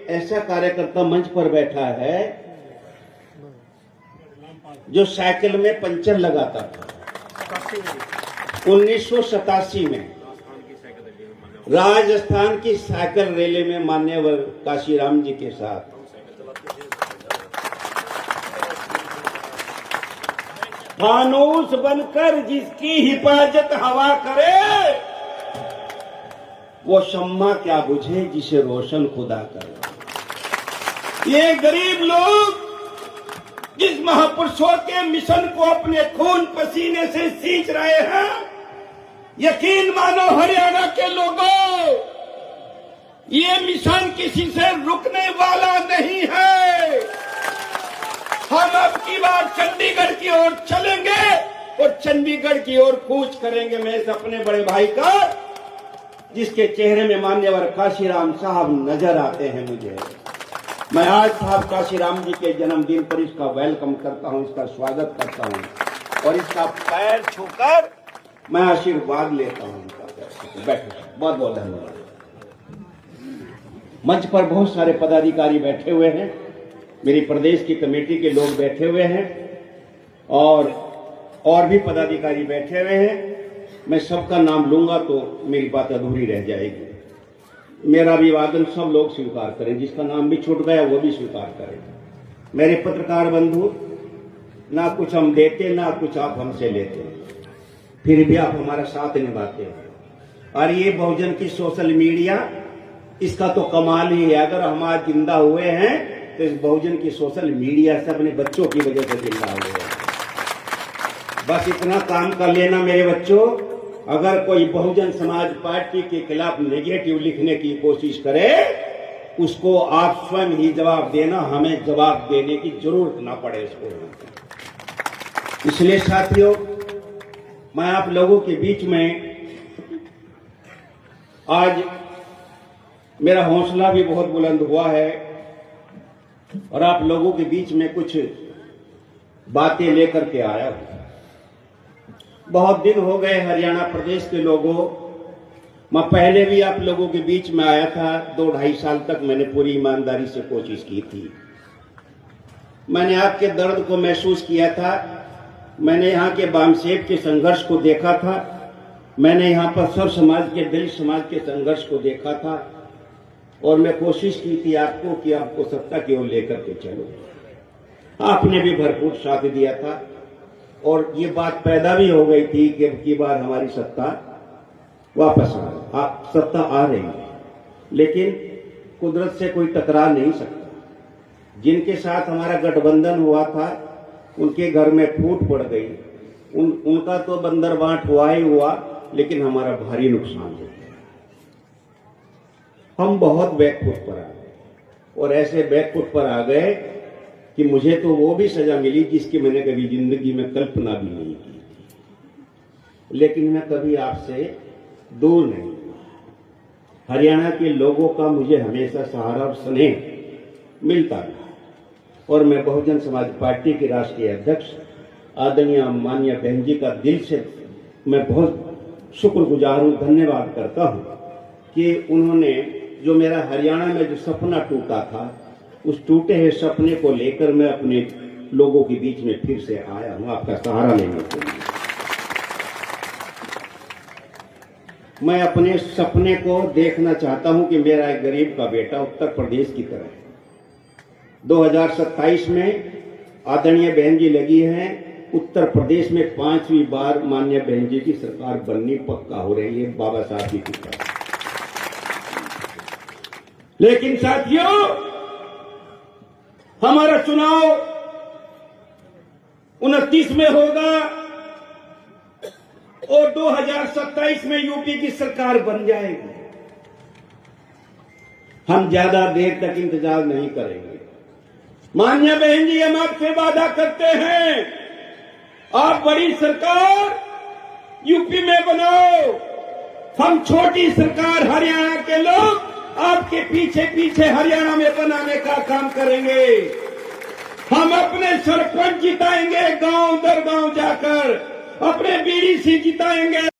ऐसा कार्यकर्ता मंच पर बैठा है जो साइकिल में पंचर लगाता था 1987 में राजस्थान की साइकिल रैली में मान्यवर काशीराम जी के साथ। फानूस बनकर जिसकी हिफाजत हवा करे, वो शम्मा क्या बुझे जिसे रोशन खुदा करे। ये गरीब लोग जिस महापुरुषों के मिशन को अपने खून पसीने से सींच रहे हैं, यकीन मानो हरियाणा के लोगों, ये मिशन किसी से रुकने वाला नहीं है। हम अब की बार चंडीगढ़ की ओर चलेंगे और चंडीगढ़ की ओर कूच करेंगे। मैं इस अपने बड़े भाई का, जिसके चेहरे में मान्यवर काशीराम साहब नजर आते हैं मुझे, मैं आज साहब काशीराम जी के जन्मदिन पर इसका वेलकम करता हूं, इसका स्वागत करता हूं और इसका पैर छूकर मैं आशीर्वाद लेता हूं। बैठो, बहुत बहुत धन्यवाद। मंच पर बहुत सारे पदाधिकारी बैठे हुए हैं, मेरी प्रदेश की कमेटी के लोग बैठे हुए हैं और भी पदाधिकारी बैठे हुए हैं। मैं सबका नाम लूंगा तो मेरी बात अधूरी रह जाएगी। मेरा अभिवादन सब लोग स्वीकार करें, जिसका नाम भी छूट गया वो भी स्वीकार करें। मेरे पत्रकार बंधु, ना कुछ हम देते ना कुछ आप हमसे लेते, फिर भी आप हमारा साथ निभाते हो। और ये बहुजन की सोशल मीडिया, इसका तो कमाल ही है। अगर हम आज जिंदा हुए हैं तो इस बहुजन की सोशल मीडिया से अपने बच्चों की वजह से जिंदा हुए हैं। बस इतना काम कर लेना मेरे बच्चों, अगर कोई बहुजन समाज पार्टी के खिलाफ नेगेटिव लिखने की कोशिश करे, उसको आप स्वयं ही जवाब देना, हमें जवाब देने की जरूरत ना पड़े इसको। इसलिए साथियों, मैं आप लोगों के बीच में आज, मेरा हौसला भी बहुत बुलंद हुआ है और आप लोगों के बीच में कुछ बातें लेकर के आया हूं। बहुत दिन हो गए हरियाणा प्रदेश के लोगों, मैं पहले भी आप लोगों के बीच में आया था। 2-2.5 साल तक मैंने पूरी ईमानदारी से कोशिश की थी। मैंने आपके दर्द को महसूस किया था, मैंने यहाँ के बामसेब के संघर्ष को देखा था, मैंने यहाँ पर सब समाज के, दलित समाज के संघर्ष को देखा था और मैं कोशिश की थी आपको कि आपको सत्ता की ओर लेकर के चलो। आपने भी भरपूर साथ दिया था और ये बात पैदा भी हो गई थी कि अब की बार हमारी सत्ता वापस सत्ता आ रही है। लेकिन कुदरत से कोई टकरा नहीं सकता। जिनके साथ हमारा गठबंधन हुआ था उनके घर में फूट पड़ गई, उनका तो बंदर बांट हुआ ही हुआ, लेकिन हमारा भारी नुकसान हो गया। हम बहुत बैकफुट पर आ गए और ऐसे बैकफुट पर आ गए कि मुझे तो वो भी सजा मिली जिसकी मैंने कभी जिंदगी में कल्पना भी नहीं की, लेकिन मैं कभी आपसे दूर नहीं हुआ। हरियाणा के लोगों का मुझे हमेशा सहारा और स्नेह मिलता रहा और मैं बहुजन समाज पार्टी के राष्ट्रीय अध्यक्ष आदरणीय माननीय बहन जी का दिल से मैं बहुत शुक्रगुजार हूं, धन्यवाद करता हूं कि उन्होंने जो मेरा हरियाणा में जो सपना टूटा था, उस टूटे हुए सपने को लेकर मैं अपने लोगों के बीच में फिर से आया हूं आपका सहारा लेने के लिए। मैं अपने सपने को देखना चाहता हूं कि मेरा एक गरीब का बेटा उत्तर प्रदेश की तरह 2027 में आदरणीय बहन जी लगी है, उत्तर प्रदेश में 5वीं बार माननीय बहन जी की सरकार बननी पक्का हो रही है बाबा साहब जी की तरह। लेकिन साथियों, हमारा चुनाव 29 में होगा और 2027 में यूपी की सरकार बन जाएगी। हम ज्यादा देर तक इंतजार नहीं करेंगे। माननीय बहन जी, हम आपसे वादा करते हैं, आप बड़ी सरकार यूपी में बनाओ, हम छोटी सरकार हरियाणा के लोग आपके पीछे पीछे हरियाणा में बनाने का काम करेंगे। हम अपने सरपंच जिताएंगे गांव दर गांव जाकर, अपने बीडीसी जिताएंगे।